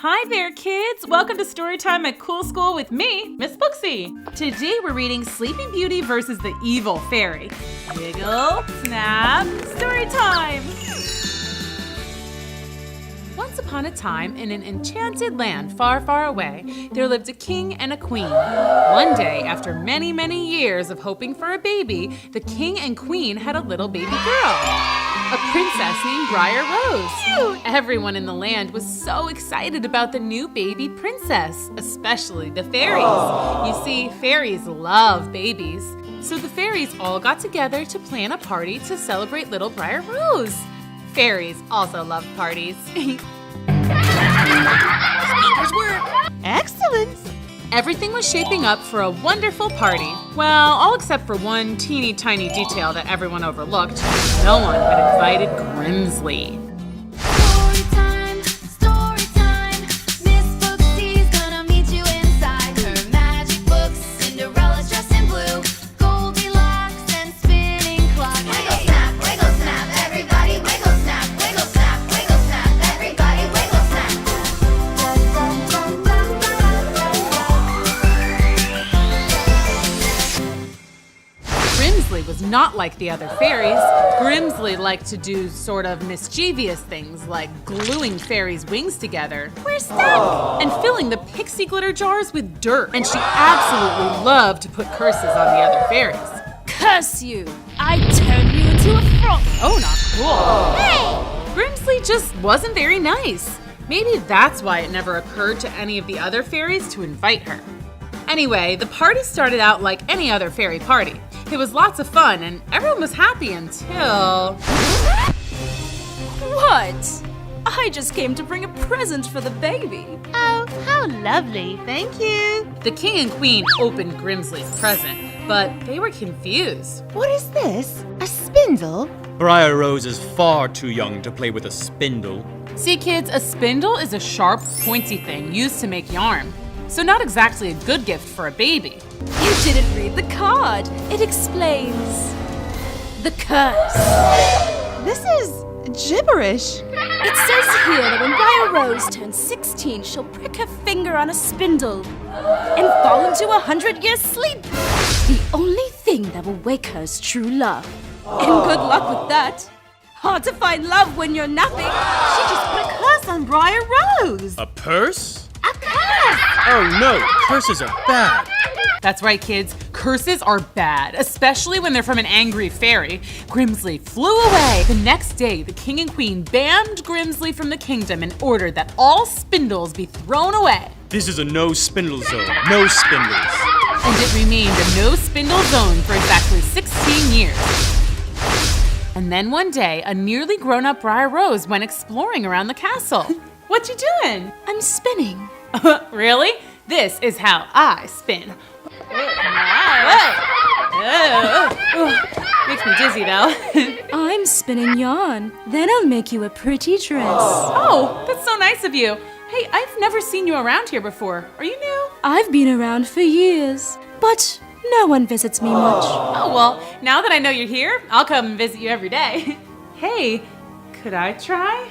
Hi there, kids! Welcome to Storytime at Cool School with me, Miss Booksy. Today we're reading Sleeping Beauty versus the Evil Fairy. Wiggle, snap, storytime! Once upon a time, in an enchanted land far, far away, there lived a king and a queen. One day, after many, many years of hoping for a baby, the king and queen had a little baby girl. A princess named Briar Rose. Everyone in the land was so excited about the new baby princess, especially the fairies. You see, fairies love babies. So the fairies all got together to plan a party to celebrate little Briar Rose. Fairies also love parties. Speakers work. Excellent. Everything was shaping up for a wonderful party. Well, all except for one teeny tiny detail that everyone overlooked. No one had invited Grimsley. Story time, Miss Booksy's gonna meet you inside her magic books. Cinderella's dressed in blue, Goldilocks and spinning clock. Wiggle snap, everybody wiggle snap, everybody wiggle snap. Grimsley was not like the other fairies. Grimsley liked to do sort of mischievous things like gluing fairies' wings together. We're stuck! And filling the pixie glitter jars with dirt. And she absolutely loved to put curses on the other fairies. Curse you! I turn you into a frog! Oh, not cool. Hey! Grimsley just wasn't very nice. Maybe that's why it never occurred to any of the other fairies to invite her. Anyway, the party started out like any other fairy party. It was lots of fun, and everyone was happy until... What? I just came to bring a present for the baby. Oh, how lovely. Thank you. The king and queen opened Grimsley's present, but they were confused. What is this? A spindle? Briar Rose is far too young to play with a spindle. See, kids, a spindle is a sharp, pointy thing used to make yarn. So not exactly a good gift for a baby. You didn't read the card. It explains the curse. This is gibberish. It says here that when Briar Rose turns 16, she'll prick her finger on a spindle and fall into a 100-year sleep. The only thing that will wake her is true love. And good luck with that. Hard to find love when you're napping. She just put a curse on Briar Rose. A purse? A curse! Oh no, curses are bad. That's right, kids. Curses are bad, especially when they're from an angry fairy. Grimsley flew away. The next day, the king and queen banned Grimsley from the kingdom and ordered that all spindles be thrown away. This is a no spindle zone. No spindles. And it remained a no spindle zone for exactly 16 years. And then one day, a nearly grown-up Briar Rose went exploring around the castle. What you doing? I'm spinning. Really? This is how I spin. Makes me dizzy though. I'm spinning yarn. Then I'll make you a pretty dress. Oh, that's so nice of you. Hey, I've never seen you around here before. Are you new? I've been around for years, but no one visits me much. Oh, well, now that I know you're here, I'll come and visit you every day. Hey, could I try?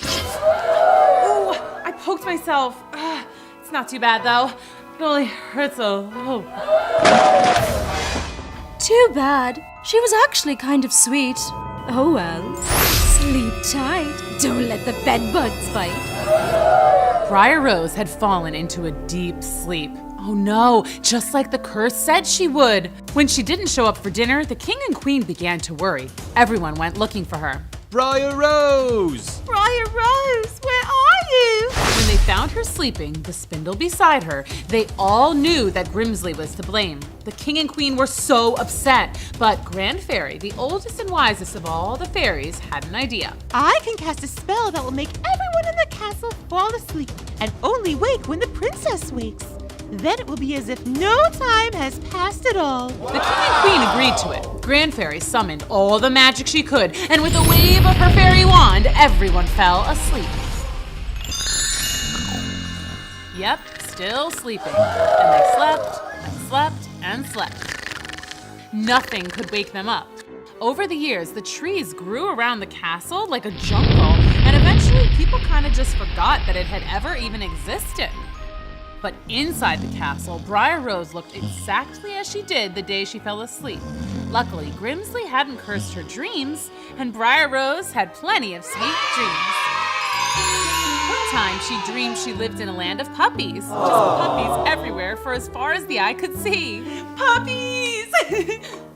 Ooh, I poked myself. It's not too bad though. It only hurts a little. Too bad. She was actually kind of sweet. Oh well. Sleep tight. Don't let the bed bugs bite. Briar Rose had fallen into a deep sleep. Oh no, just like the curse said she would. When she didn't show up for dinner, the king and queen began to worry. Everyone went looking for her. Briar Rose! Briar Rose, where are you? When they found her sleeping, the spindle beside her, they all knew that Grimsley was to blame. The king and queen were so upset, but Grand Fairy, the oldest and wisest of all the fairies, had an idea. I can cast a spell that will make everyone in the castle fall asleep and only wake when the princess wakes. Then it will be as if no time has passed at all. The king and queen agreed to it. Grand Fairy summoned all the magic she could, and with a wave of her fairy wand, everyone fell asleep. Yep, still sleeping. And they slept, and slept, and slept. Nothing could wake them up. Over the years, the trees grew around the castle like a jungle, and eventually people kind of just forgot that it had ever even existed. But inside the castle, Briar Rose looked exactly as she did the day she fell asleep. Luckily, Grimsley hadn't cursed her dreams, and Briar Rose had plenty of sweet dreams. One time, she dreamed she lived in a land of puppies. Just puppies everywhere for as far as the eye could see. Puppies!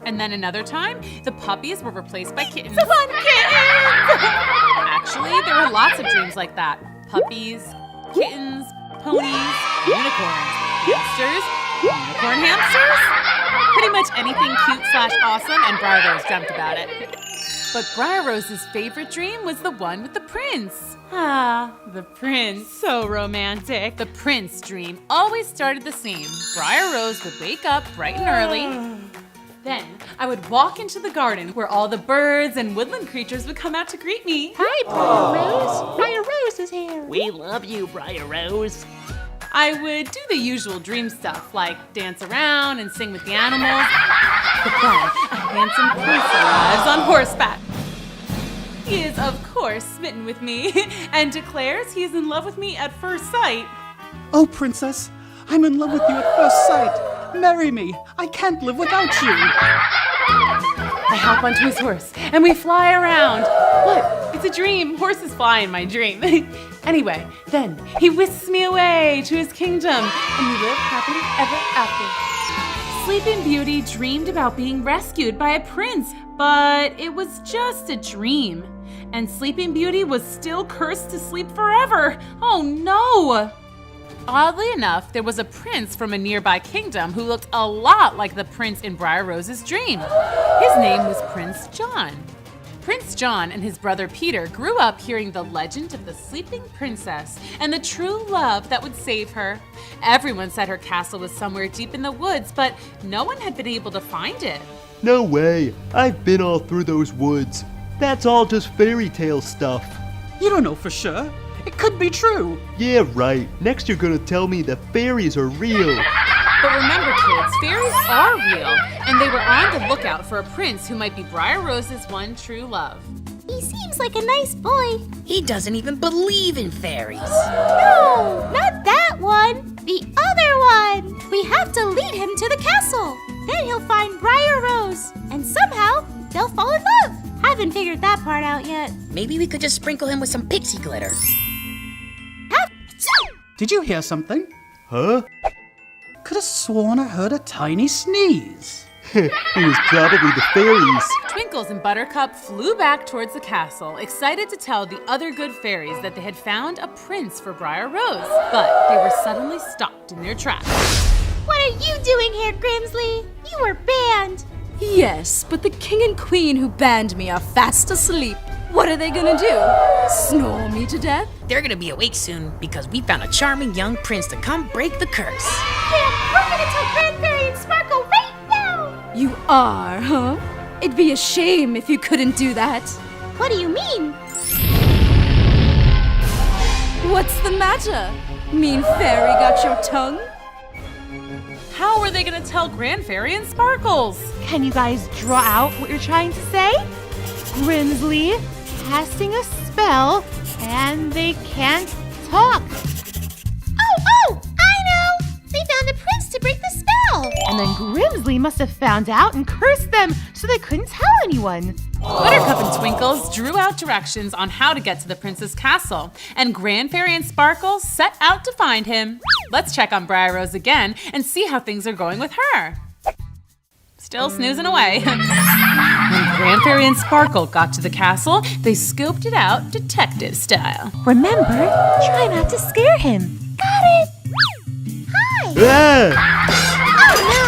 And then another time, the puppies were replaced by kittens. Actually, there were lots of dreams like that. Puppies, kittens, ponies, unicorns, hamsters, unicorn hamsters. Pretty much anything cute/awesome, and Briar Rose dreamt about it. But Briar Rose's favorite dream was the one with the prince. Ah, the prince. So romantic. The prince dream always started the same. Briar Rose would wake up bright and early. Then I would walk into the garden where all the birds and woodland creatures would come out to greet me. Hi, Briar Rose. Briar Rose is here. We love you, Briar Rose. I would do the usual dream stuff, like dance around and sing with the animals. But then a handsome prince arrives on horseback. He is, of course, smitten with me and declares he is in love with me at first sight. Oh, princess, I'm in love with you at first sight. Marry me. I can't live without you. I hop onto his horse and we fly around. What? It's a dream. Horses fly in my dream. Anyway, then he whisks me away to his kingdom and we live happily ever after. Sleeping Beauty dreamed about being rescued by a prince, but it was just a dream. And Sleeping Beauty was still cursed to sleep forever. Oh no! Oddly enough, there was a prince from a nearby kingdom who looked a lot like the prince in Briar Rose's dream. His name was Prince John. Prince John and his brother Peter grew up hearing the legend of the sleeping princess and the true love that would save her. Everyone said her castle was somewhere deep in the woods, but no one had been able to find it. No way. I've been all through those woods. That's all just fairy tale stuff. You don't know for sure. It could be true. Yeah, right. Next you're gonna tell me the fairies are real. But remember, kids, fairies are real, and they were on the lookout for a prince who might be Briar Rose's one true love. He seems like a nice boy. He doesn't even believe in fairies. No, not that one. The other one. We have to lead him to the castle. Then he'll find Briar Rose, and somehow they'll fall in love. Haven't figured that part out yet. Maybe we could just sprinkle him with some pixie glitter. Did you hear something? Huh? Could have sworn I heard a tiny sneeze. It was probably the fairies. Twinkles and Buttercup flew back towards the castle, excited to tell the other good fairies that they had found a prince for Briar Rose. But they were suddenly stopped in their tracks. What are you doing here, Grimsley? You were banned. Yes, but the king and queen who banned me are fast asleep. What are they gonna do? Snore me to death? They're gonna be awake soon because we found a charming young prince to come break the curse. We're gonna tell Grand Fairy and Sparkle right now. You are, huh? It'd be a shame if you couldn't do that. What do you mean? What's the matter? Mean fairy got your tongue? How are they going to tell Grand Fairy and Sparkles? Can you guys draw out what you're trying to say? Grimsley casting a spell, and they can't talk. Oh, I know. They found a prince to break the spell. And then Grimsley must have found out and cursed them so they couldn't tell anyone. Buttercup and Twinkles drew out directions on how to get to the prince's castle, and Grand Fairy and Sparkles set out to find him. Let's check on Briar Rose again and see how things are going with her. Still snoozing away. When Grand Fairy and Sparkle got to the castle, they scoped it out detective style. Remember, try not to scare him. Got it. Hi. Ah! Oh no.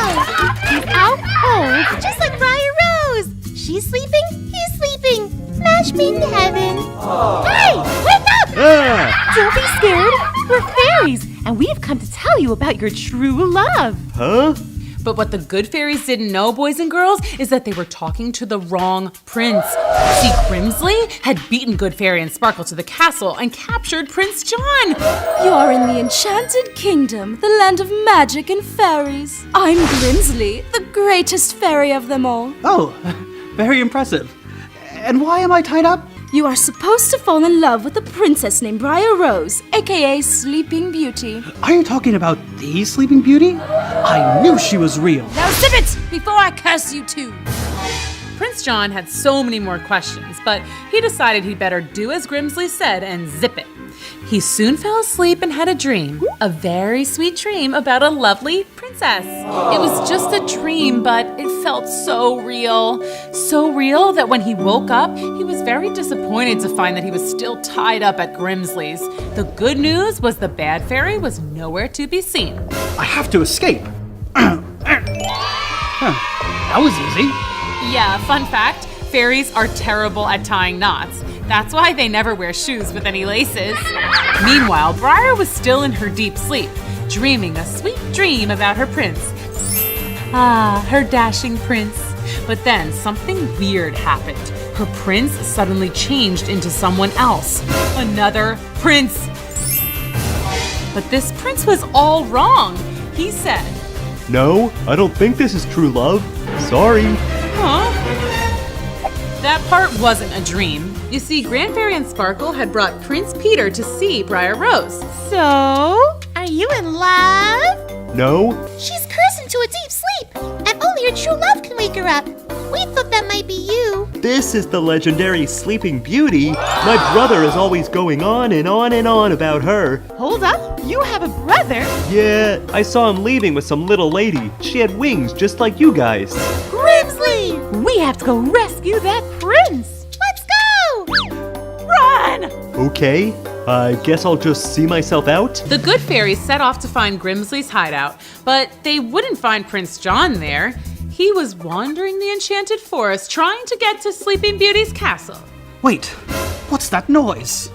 He's out cold. Just like Briar Rose. She's sleeping. He's sleeping. Match made in heaven. Hey, wake up! Ah! Don't be scared. We're fairies, and we've come to tell you about your true love. Huh? But what the good fairies didn't know, boys and girls, is that they were talking to the wrong prince. See, Grimsley had beaten Good Fairy and Sparkle to the castle and captured Prince John. You're in the enchanted kingdom, the land of magic and fairies. I'm Grimsley, the greatest fairy of them all. Oh, very impressive. And why am I tied up? You are supposed to fall in love with a princess named Briar Rose, aka Sleeping Beauty. Are you talking about the Sleeping Beauty? I knew she was real. Now zip it before I curse you too. Prince John had so many more questions, but he decided he'd better do as Grimsley said and zip it. He soon fell asleep and had a dream, a very sweet dream about a lovely princess. It was just a dream, but it felt so real that when he woke up, he was very disappointed to find that he was still tied up at Grimsley's. The good news was the bad fairy was nowhere to be seen. I have to escape. That was easy. Yeah, fun fact, fairies are terrible at tying knots. That's why they never wear shoes with any laces. Meanwhile, Briar was still in her deep sleep, dreaming a sweet dream about her prince. Ah, her dashing prince. But then something weird happened. Her prince suddenly changed into someone else. Another prince. But this prince was all wrong. He said, No, I don't think this is true love. Sorry. huh? That part wasn't a dream. You see, Grand Fairy and Sparkle had brought Prince Peter to see Briar Rose. So, are you in love? No? She's cursed into a deep sleep, and only her true love can wake her up. We thought that might be you. This is the legendary Sleeping Beauty. My brother is always going on and on and on about her. Hold up, you have a brother? Yeah, I saw him leaving with some little lady. She had wings just like you guys. Grimsley! We have to go rescue that prince. Let's go! Run! Okay, I guess I'll just see myself out. The Good Fairies set off to find Grimsley's hideout, but they wouldn't find Prince John there. He was wandering the enchanted forest trying to get to Sleeping Beauty's castle. Wait, what's that noise?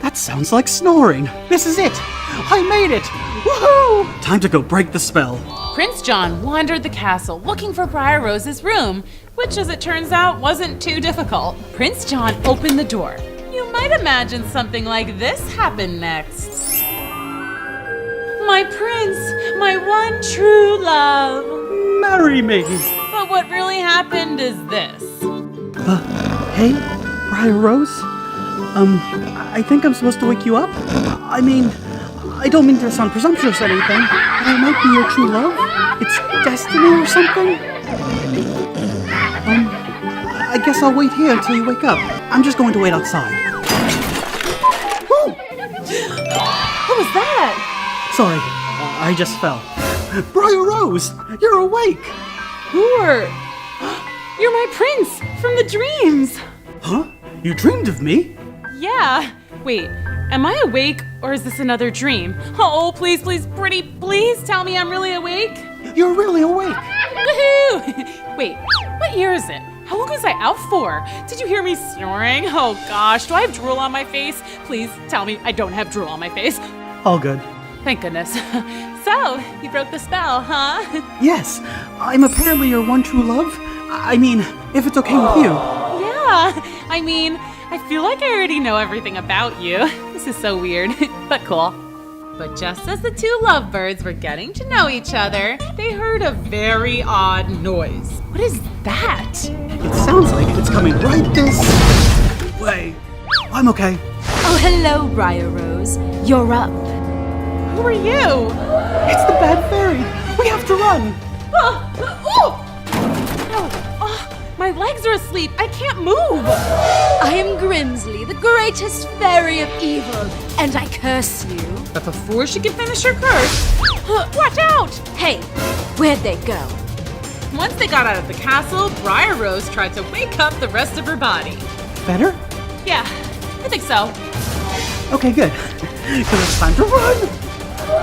That sounds like snoring. This is it. I made it. Woohoo! Time to go break the spell. Prince John wandered the castle looking for Briar Rose's room, which as it turns out wasn't too difficult. Prince John opened the door. You might imagine something like this happened next. My prince, my one true love. Marry me. But what really happened is this. Hey, Briar Rose? I think I'm supposed to wake you up? I mean, I don't mean to sound presumptuous or anything, but I might be your true love. It's destiny or something? I guess I'll wait here until you wake up. I'm just going to wait outside. Whoa! What was that? Sorry, I just fell. Briar Rose, you're awake! You're my prince from the dreams. Huh? You dreamed of me? Yeah. Wait, am I awake or is this another dream? Oh, please, please, pretty, please tell me I'm really awake. You're really awake. Woohoo! Wait, what year is it? How long was I out for? Did you hear me snoring? Oh gosh, do I have drool on my face? Please tell me I don't have drool on my face. All good. Thank goodness. So, you broke the spell, huh? Yes, I'm apparently your one true love. I mean, if it's okay with you. Yeah, I mean, I feel like I already know everything about you. This is so weird, but cool. But just as the two lovebirds were getting to know each other, they heard a very odd noise. What is that? It sounds like it's coming right this way. I'm okay. Oh, hello, Briar Rose. You're up. Who are you? It's the bad fairy. We have to run. My legs are asleep. I can't move. I am Grimsley, the greatest fairy of evil, and I curse you. But before she can finish her curse, watch out! Hey, where'd they go? Once they got out of the castle, Briar Rose tried to wake up the rest of her body. Better? Yeah, I think so. Okay, good. Because it's time to run.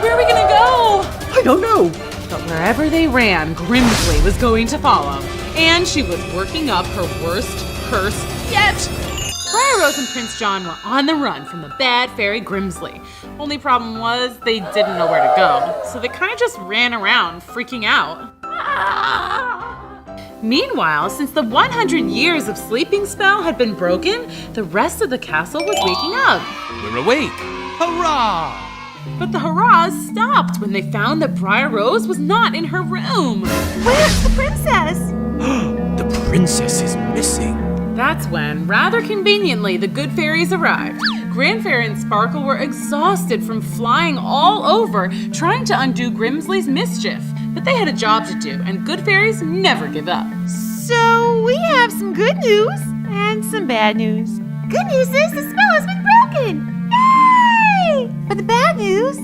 Where are we gonna go? I don't know. But wherever they ran, Grimsley was going to follow. And she was working up her worst curse yet. Briar Rose and Prince John were on the run from the bad fairy Grimsley. Only problem was they didn't know where to go, so they kind of just ran around, freaking out. Meanwhile, since the 100 years of sleeping spell had been broken, the rest of the castle was waking up. We're awake! Hurrah! But the hurrahs stopped when they found that Briar Rose was not in her room. Where's the princess? The princess is missing. That's when, rather conveniently, the Good Fairies arrived. Grandfairy and Sparkle were exhausted from flying all over, trying to undo Grimsley's mischief. But they had a job to do, and Good Fairies never give up. So we have some good news and some bad news. Good news is the spell has been broken! Yay! But the bad news...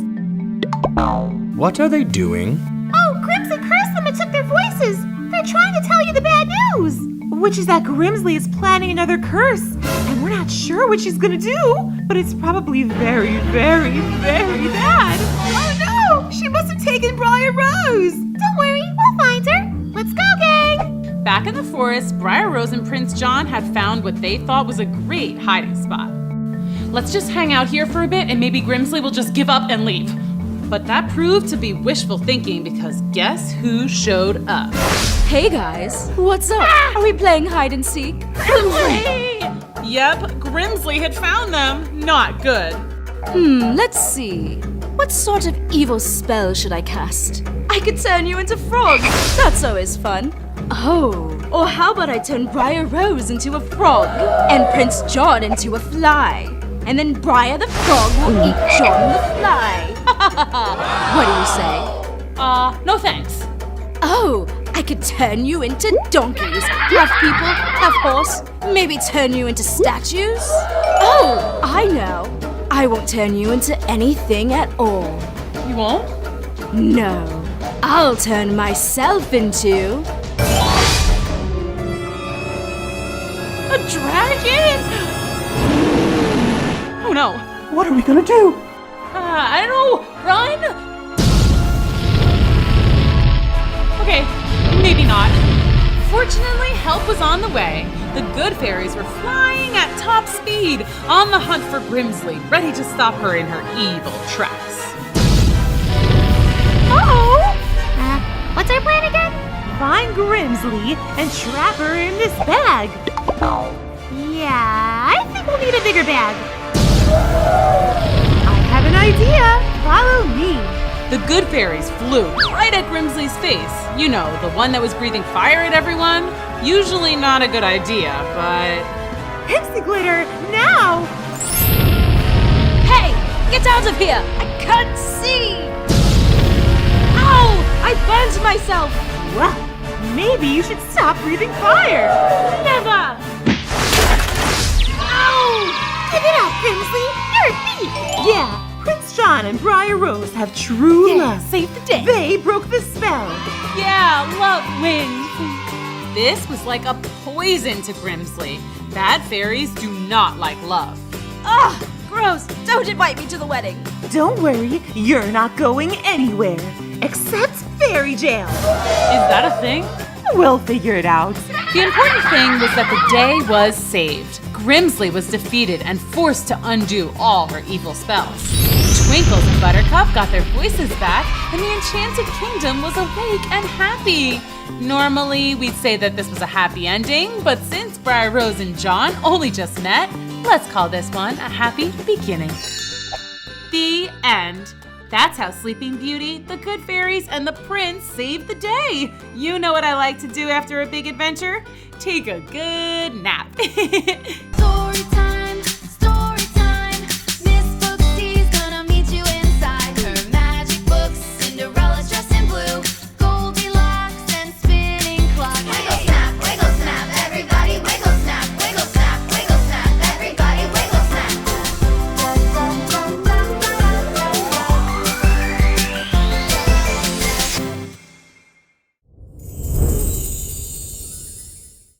What are they doing? Oh, Grimsley cursed them and took their voices! They're trying to tell you the bad news! Which is that Grimsley is planning another curse, and we're not sure what she's gonna do, but it's probably very, very, very bad. Oh no! She must have taken Briar Rose! Don't worry, we'll find her. Let's go, gang! Back in the forest, Briar Rose and Prince John had found what they thought was a great hiding spot. Let's just hang out here for a bit and maybe Grimsley will just give up and leave. But that proved to be wishful thinking because guess who showed up? Hey guys, what's up? Are we playing hide and seek? Yep, Grimsley had found them. Not good. Let's see. What sort of evil spell should I cast? I could turn you into frogs. That's always fun. Oh, or how about I turn Briar Rose into a frog and Prince John into a fly? And then Briar the frog will eat John the fly. What do you say? No thanks. Oh, I could turn you into donkeys, half people, half horse, maybe turn you into statues. Oh, I know. I won't turn you into anything at all. You won't? No, I'll turn myself into... A dragon? Oh no. What are we gonna do? I don't know. Run? Okay, maybe not. Fortunately, help was on the way. The Good Fairies were flying at top speed, on the hunt for Grimsley, ready to stop her in her evil tracks. What's our plan again? Find Grimsley and trap her in this bag. Yeah, I think we'll need a bigger bag. I have an idea. Follow me. The Good Fairies flew right at Grimsley's face. You know, the one that was breathing fire at everyone. Usually not a good idea, but... Pixie glitter, now! Hey, get out of here! I can't see! Ow! I burned myself! Well, maybe you should stop breathing fire. Never! Ow! Give it up, Grimsley! You're a thief! Yeah, Prince John and Briar Rose have true love. Save the day! They broke the spell. Yeah, love wins. This was like a poison to Grimsley. Bad fairies do not like love. Ugh! Gross! Don't invite me to the wedding! Don't worry, you're not going anywhere. Except fairy jail. Is that a thing? We'll figure it out. The important thing was that the day was saved. Grimsley was defeated and forced to undo all her evil spells. Twinkles and Buttercup got their voices back, and the Enchanted Kingdom was awake and happy. Normally, we'd say that this was a happy ending, but since Briar Rose and John only just met, let's call this one a happy beginning. The end. That's how Sleeping Beauty, the Good Fairies, and the Prince saved the day. You know what I like to do after a big adventure? Take a good nap. Story time.